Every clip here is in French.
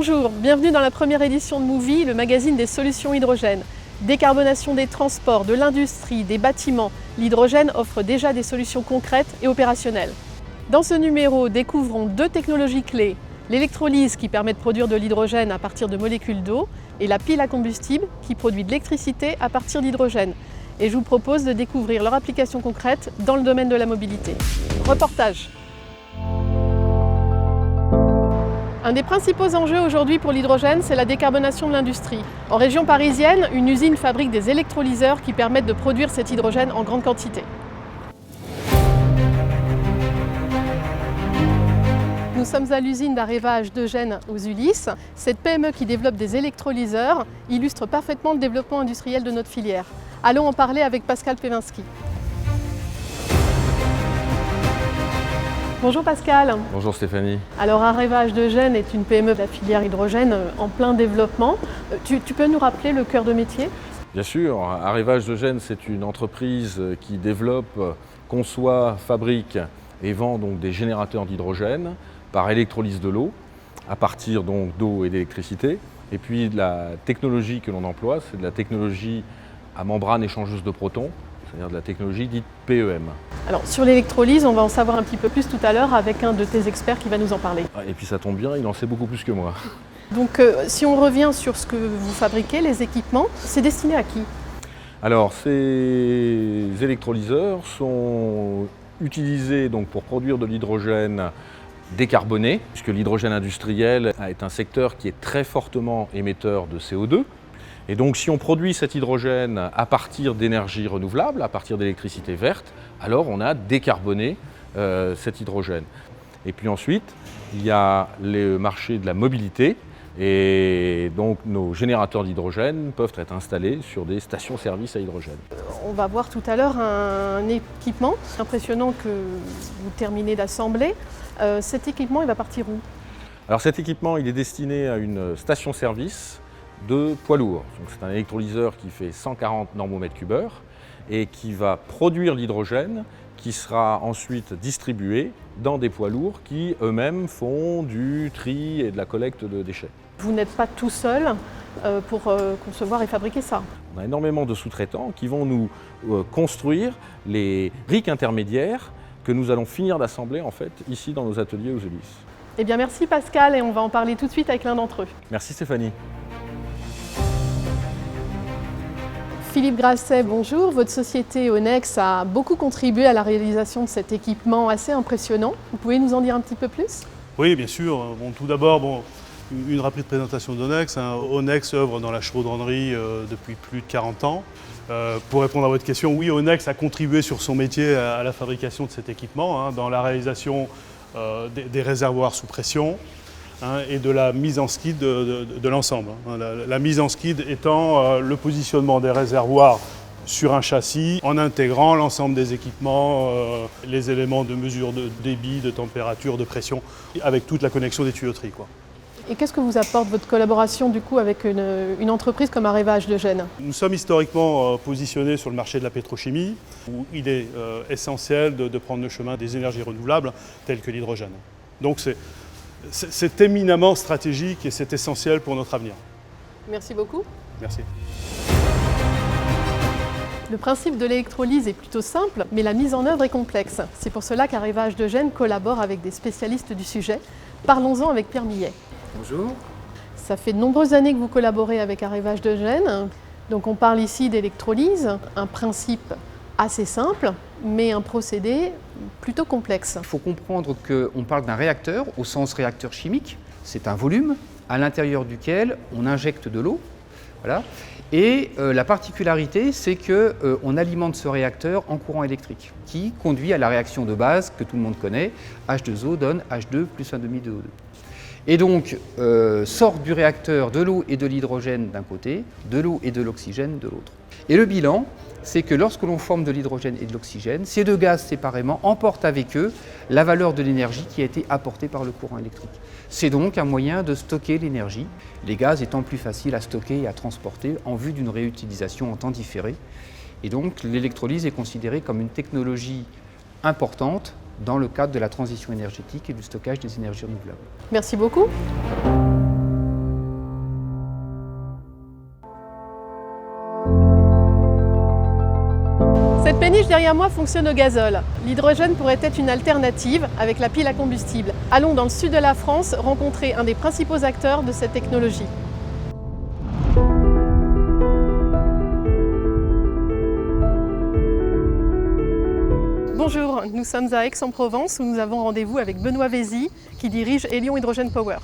Bonjour, bienvenue dans la première édition de Movie, le magazine des solutions hydrogène. Décarbonation des transports, de l'industrie, des bâtiments, l'hydrogène offre déjà des solutions concrètes et opérationnelles. Dans ce numéro, découvrons deux technologies clés, l'électrolyse qui permet de produire de l'hydrogène à partir de molécules d'eau et la pile à combustible qui produit de l'électricité à partir d'hydrogène. Et je vous propose de découvrir leur application concrète dans le domaine de la mobilité. Reportage. Un des principaux enjeux aujourd'hui pour l'hydrogène, c'est la décarbonation de l'industrie. En région parisienne, une usine fabrique des électrolyseurs qui permettent de produire cet hydrogène en grande quantité. Nous sommes à l'usine d'Areva H2Gen aux Ulis. Cette PME qui développe des électrolyseurs illustre parfaitement le développement industriel de notre filière. Allons en parler avec Pascal Pevinski. Bonjour Pascal. Bonjour Stéphanie. Alors Areva H2Gen est une PME de la filière hydrogène en plein développement. Tu peux nous rappeler le cœur de métier ? Bien sûr, Areva H2Gen c'est une entreprise qui développe, conçoit, fabrique et vend donc des générateurs d'hydrogène par électrolyse de l'eau, à partir donc d'eau et d'électricité. Et puis la technologie que l'on emploie, c'est de la technologie à membrane échangeuse de protons, c'est-à-dire de la technologie dite PEM. Alors sur l'électrolyse, on va en savoir un petit peu plus tout à l'heure avec un de tes experts qui va nous en parler. Et puis ça tombe bien, il en sait beaucoup plus que moi. Donc si on revient sur ce que vous fabriquez, les équipements, c'est destiné à qui ? Alors ces électrolyseurs sont utilisés donc pour produire de l'hydrogène décarboné, puisque l'hydrogène industriel est un secteur qui est très fortement émetteur de CO2. Et donc si on produit cet hydrogène à partir d'énergie renouvelable, à partir d'électricité verte, alors on a décarboné cet hydrogène. Et puis ensuite, il y a le marché de la mobilité, et donc nos générateurs d'hydrogène peuvent être installés sur des stations-service à hydrogène. On va voir tout à l'heure un équipement impressionnant que vous terminez d'assembler. Cet équipement, il va partir où ? Alors cet équipement, il est destiné à une station-service de poids lourds. C'est un électrolyseur qui fait 140 normomètres cubeurs et qui va produire l'hydrogène qui sera ensuite distribué dans des poids lourds qui eux-mêmes font du tri et de la collecte de déchets. Vous n'êtes pas tout seul pour concevoir et fabriquer ça. On a énormément de sous-traitants qui vont nous construire les briques intermédiaires que nous allons finir d'assembler en fait ici dans nos ateliers aux Ulis. Eh bien merci Pascal et on va en parler tout de suite avec l'un d'entre eux. Merci Stéphanie. Philippe Grasset, bonjour. Votre société Onex a beaucoup contribué à la réalisation de cet équipement assez impressionnant. Vous pouvez nous en dire un petit peu plus ? Oui, bien sûr. Bon, tout d'abord, une rapide présentation d'Onex. Onex œuvre dans la chaudronnerie depuis plus de 40 ans. Pour répondre à votre question, oui, Onex a contribué sur son métier à la fabrication de cet équipement, dans la réalisation des réservoirs sous pression, et de la mise en skid de l'ensemble. La mise en skid étant le positionnement des réservoirs sur un châssis en intégrant l'ensemble des équipements, les éléments de mesure de débit, de température, de pression, avec toute la connexion des tuyauteries, quoi. Et qu'est-ce que vous apporte votre collaboration du coup avec une entreprise comme Areva H2Gen ? Nous sommes historiquement positionnés sur le marché de la pétrochimie, où il est essentiel de prendre le chemin des énergies renouvelables telles que l'hydrogène. Donc c'est éminemment stratégique et c'est essentiel pour notre avenir. Merci beaucoup. Merci. Le principe de l'électrolyse est plutôt simple, mais la mise en œuvre est complexe. C'est pour cela qu'Areva H2Gen collabore avec des spécialistes du sujet. Parlons-en avec Pierre Millet. Bonjour. Ça fait de nombreuses années que vous collaborez avec Areva H2Gen. Donc on parle ici d'électrolyse, un principe assez simple, mais un procédé plutôt complexe. Il faut comprendre qu'on parle d'un réacteur au sens réacteur chimique. C'est un volume à l'intérieur duquel on injecte de l'eau. Voilà. Et la particularité, c'est qu'on alimente ce réacteur en courant électrique qui conduit à la réaction de base que tout le monde connaît. H2O donne H2 plus 1,5 CO2. Et donc, sortent du réacteur de l'eau et de l'hydrogène d'un côté, de l'eau et de l'oxygène de l'autre. Et le bilan, c'est que lorsque l'on forme de l'hydrogène et de l'oxygène, ces deux gaz séparément emportent avec eux la valeur de l'énergie qui a été apportée par le courant électrique. C'est donc un moyen de stocker l'énergie, les gaz étant plus faciles à stocker et à transporter en vue d'une réutilisation en temps différé. Et donc l'électrolyse est considérée comme une technologie importante dans le cadre de la transition énergétique et du stockage des énergies renouvelables. Merci beaucoup. appareil à moi fonctionne au gazole. L'hydrogène pourrait être une alternative avec la pile à combustible. Allons dans le sud de la France rencontrer un des principaux acteurs de cette technologie. Bonjour, nous sommes à Aix-en-Provence où nous avons rendez-vous avec Benoît Vézy qui dirige Elion Hydrogen Power.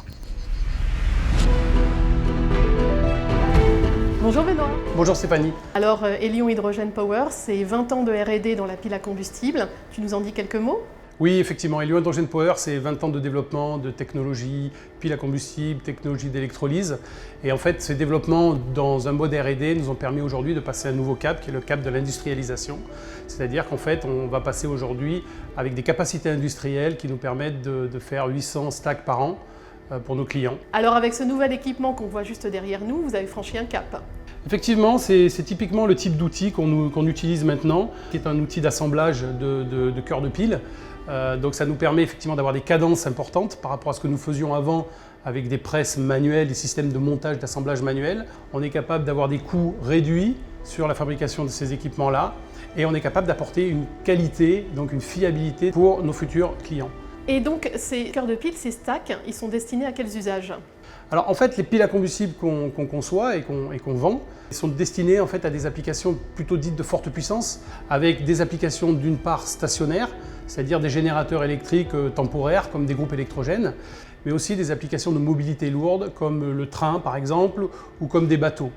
Bonjour Benoît. Bonjour Stéphanie. Alors Elion Hydrogen Power, c'est 20 ans de R&D dans la pile à combustible. Tu nous en dis quelques mots ? Oui, effectivement, Elion Hydrogen Power, c'est 20 ans de développement de technologie, pile à combustible, technologie d'électrolyse. Et en fait, ces développements dans un mode R&D nous ont permis aujourd'hui de passer un nouveau cap, qui est le cap de l'industrialisation. C'est-à-dire qu'en fait, on va passer aujourd'hui avec des capacités industrielles qui nous permettent de faire 800 stacks par an pour nos clients. Alors avec ce nouvel équipement qu'on voit juste derrière nous, vous avez franchi un cap. Effectivement, c'est typiquement le type d'outil qu'on utilise maintenant, qui est un outil d'assemblage de cœur de pile. Donc ça nous permet effectivement d'avoir des cadences importantes par rapport à ce que nous faisions avant avec des presses manuelles, des systèmes de montage, d'assemblage manuel. On est capable d'avoir des coûts réduits sur la fabrication de ces équipements-là et on est capable d'apporter une qualité, donc une fiabilité pour nos futurs clients. Et donc ces cœurs de pile, ces stacks, ils sont destinés à quels usages ? Alors en fait, les piles à combustible qu'on conçoit et qu'on vend sont destinées en fait à des applications plutôt dites de forte puissance, avec des applications d'une part stationnaires, c'est-à-dire des générateurs électriques temporaires comme des groupes électrogènes, mais aussi des applications de mobilité lourde comme le train par exemple ou comme des bateaux.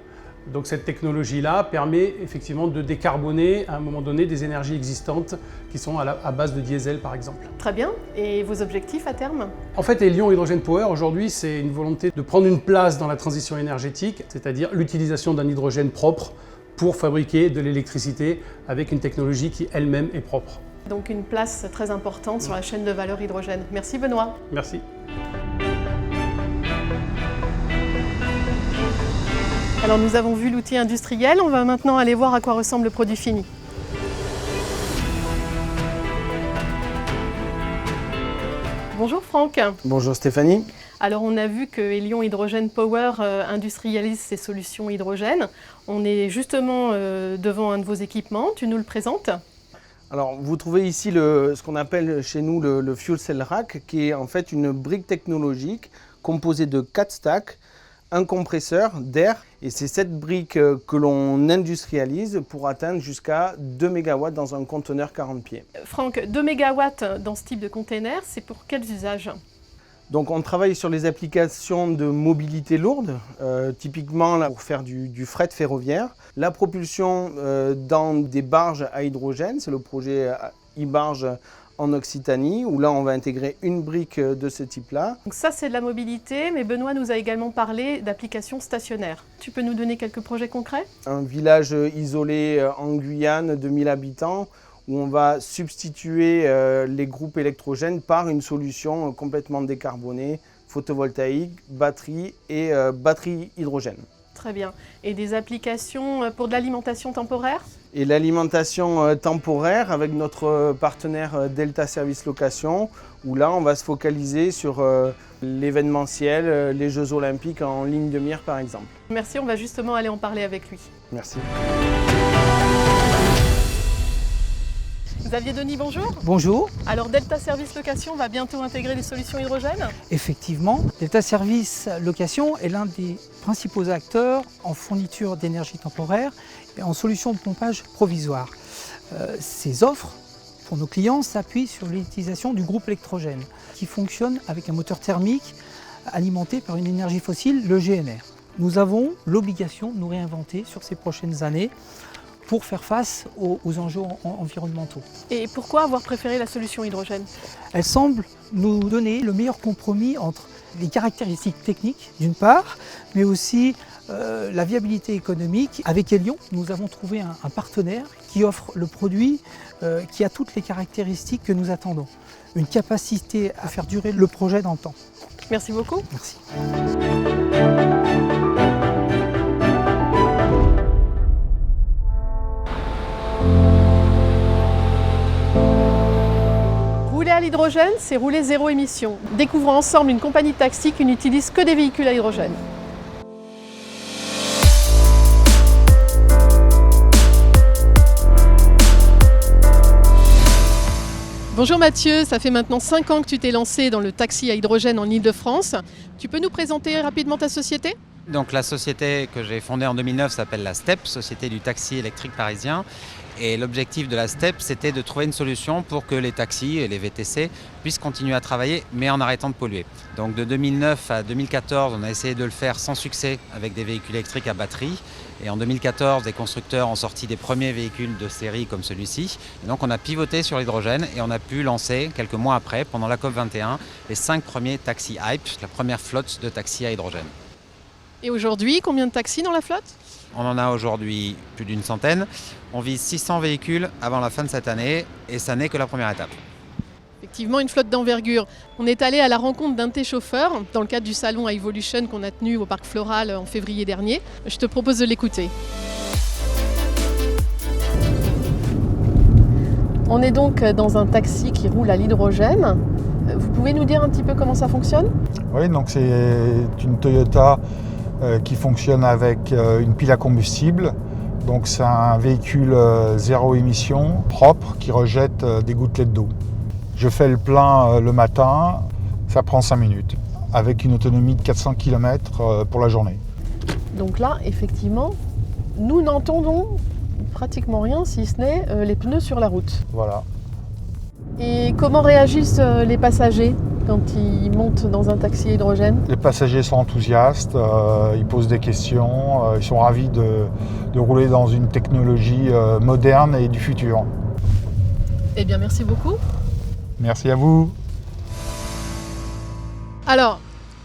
Donc cette technologie-là permet effectivement de décarboner à un moment donné des énergies existantes qui sont à base de diesel par exemple. Très bien. Et vos objectifs à terme ? En fait, Elion Hydrogen Power aujourd'hui, c'est une volonté de prendre une place dans la transition énergétique, c'est-à-dire l'utilisation d'un hydrogène propre pour fabriquer de l'électricité avec une technologie qui elle-même est propre. Donc une place très importante sur la chaîne de valeur hydrogène. Merci Benoît. Merci. Alors nous avons vu l'outil industriel, on va maintenant aller voir à quoi ressemble le produit fini. Bonjour Franck. Bonjour Stéphanie. Alors on a vu que Elion Hydrogen Power industrialise ses solutions hydrogène. On est justement devant un de vos équipements, tu nous le présentes ? Alors vous trouvez ici ce qu'on appelle chez nous le Fuel Cell Rack, qui est en fait une brique technologique composée de 4 stacks, un compresseur d'air, et c'est cette brique que l'on industrialise pour atteindre jusqu'à 2 MW dans un conteneur 40 pieds. Franck, 2 MW dans ce type de container, c'est pour quels usages ? Donc on travaille sur les applications de mobilité lourde, typiquement là, pour faire du fret ferroviaire. La propulsion dans des barges à hydrogène, c'est le projet e-barge en Occitanie, où là on va intégrer une brique de ce type-là. Donc ça c'est de la mobilité, mais Benoît nous a également parlé d'applications stationnaires. Tu peux nous donner quelques projets concrets ? Un village isolé en Guyane de 1000 habitants, où on va substituer les groupes électrogènes par une solution complètement décarbonée, photovoltaïque, batterie et batterie hydrogène. Très bien. Et des applications pour de l'alimentation temporaire ? Et l'alimentation temporaire avec notre partenaire Delta Service Location, où là on va se focaliser sur l'événementiel, les Jeux Olympiques en ligne de mire par exemple. Merci, on va justement aller en parler avec lui. Merci. Xavier Denis, bonjour. Bonjour. Alors Delta Service Location va bientôt intégrer les solutions hydrogène ? Effectivement, Delta Service Location est l'un des principaux acteurs en fourniture d'énergie temporaire et en solutions de pompage provisoire. Ces offres pour nos clients s'appuient sur l'utilisation du groupe électrogène qui fonctionne avec un moteur thermique alimenté par une énergie fossile, le GNR. Nous avons l'obligation de nous réinventer sur ces prochaines années pour faire face aux enjeux environnementaux. Et pourquoi avoir préféré la solution hydrogène ? Elle semble nous donner le meilleur compromis entre les caractéristiques techniques d'une part, mais aussi la viabilité économique. Avec Elion, nous avons trouvé un partenaire qui offre le produit qui a toutes les caractéristiques que nous attendons. Une capacité à faire durer le projet dans le temps. Merci beaucoup. Merci. Rouler à l'hydrogène, c'est rouler zéro émission. Découvrons ensemble une compagnie de taxi qui n'utilise que des véhicules à hydrogène. Bonjour Mathieu, ça fait maintenant 5 ans que tu t'es lancé dans le taxi à hydrogène en Ile-de-France. Tu peux nous présenter rapidement ta société ? Donc la société que j'ai fondée en 2009 s'appelle la STEP, Société du taxi électrique parisien. Et l'objectif de la STEP, c'était de trouver une solution pour que les taxis et les VTC puissent continuer à travailler, mais en arrêtant de polluer. Donc de 2009 à 2014, on a essayé de le faire sans succès avec des véhicules électriques à batterie. Et en 2014, des constructeurs ont sorti des premiers véhicules de série comme celui-ci. Et donc on a pivoté sur l'hydrogène et on a pu lancer, quelques mois après, pendant la COP21, les 5 premiers taxis Hype, la première flotte de taxis à hydrogène. Et aujourd'hui, combien de taxis dans la flotte ? On en a aujourd'hui plus d'une centaine. On vise 600 véhicules avant la fin de cette année et ça n'est que la première étape. Effectivement, une flotte d'envergure. On est allé à la rencontre d'un de tes chauffeurs dans le cadre du salon Evolution qu'on a tenu au Parc Floral en février dernier. Je te propose de l'écouter. On est donc dans un taxi qui roule à l'hydrogène. Vous pouvez nous dire un petit peu comment ça fonctionne ? Oui, donc c'est une Toyota qui fonctionne avec une pile à combustible. Donc c'est un véhicule zéro émission, propre, qui rejette des gouttelettes d'eau. Je fais le plein le matin, ça prend 5 minutes, avec une autonomie de 400 km pour la journée. Donc là, effectivement, nous n'entendons pratiquement rien, si ce n'est les pneus sur la route. Voilà. Et comment réagissent les passagers quand ils montent dans un taxi hydrogène ? Les passagers sont enthousiastes, ils posent des questions, ils sont ravis de rouler dans une technologie moderne et du futur. Eh bien, merci beaucoup. Merci à vous. Alors,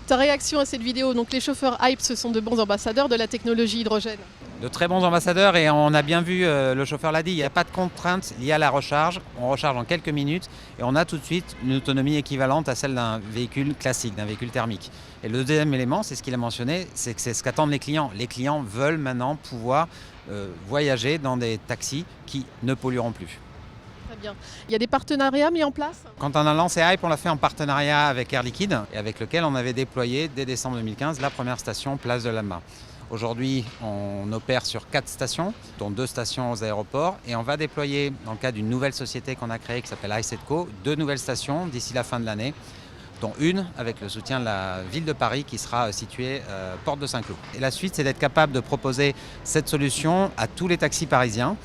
ta réaction à cette vidéo, donc les chauffeurs Hype, ce sont de bons ambassadeurs de la technologie hydrogène. De très bons ambassadeurs et on a bien vu, le chauffeur l'a dit, il n'y a pas de contrainte liée à la recharge. On recharge en quelques minutes et on a tout de suite une autonomie équivalente à celle d'un véhicule classique, d'un véhicule thermique. Et le deuxième élément, c'est ce qu'il a mentionné, c'est que c'est ce qu'attendent les clients. Les clients veulent maintenant pouvoir voyager dans des taxis qui ne pollueront plus. Très bien. Il y a des partenariats mis en place ? Quand on a lancé Hype, on l'a fait en partenariat avec Air Liquide et avec lequel on avait déployé dès décembre 2015 la première station Place de l'Alma. Aujourd'hui, on opère sur 4 stations, dont 2 stations aux aéroports, et on va déployer, dans le cadre d'une nouvelle société qu'on a créée qui s'appelle iSetco, 2 nouvelles stations d'ici la fin de l'année, dont une avec le soutien de la ville de Paris qui sera située porte de Saint-Cloud. Et la suite, c'est d'être capable de proposer cette solution à tous les taxis parisiens,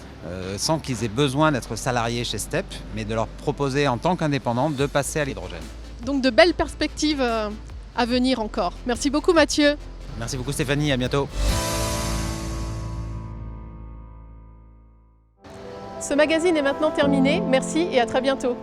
sans qu'ils aient besoin d'être salariés chez STEP, mais de leur proposer en tant qu'indépendants de passer à l'hydrogène. Donc de belles perspectives à venir encore. Merci beaucoup Mathieu. Merci beaucoup Stéphanie, à bientôt. Ce magazine est maintenant terminé. Merci et à très bientôt.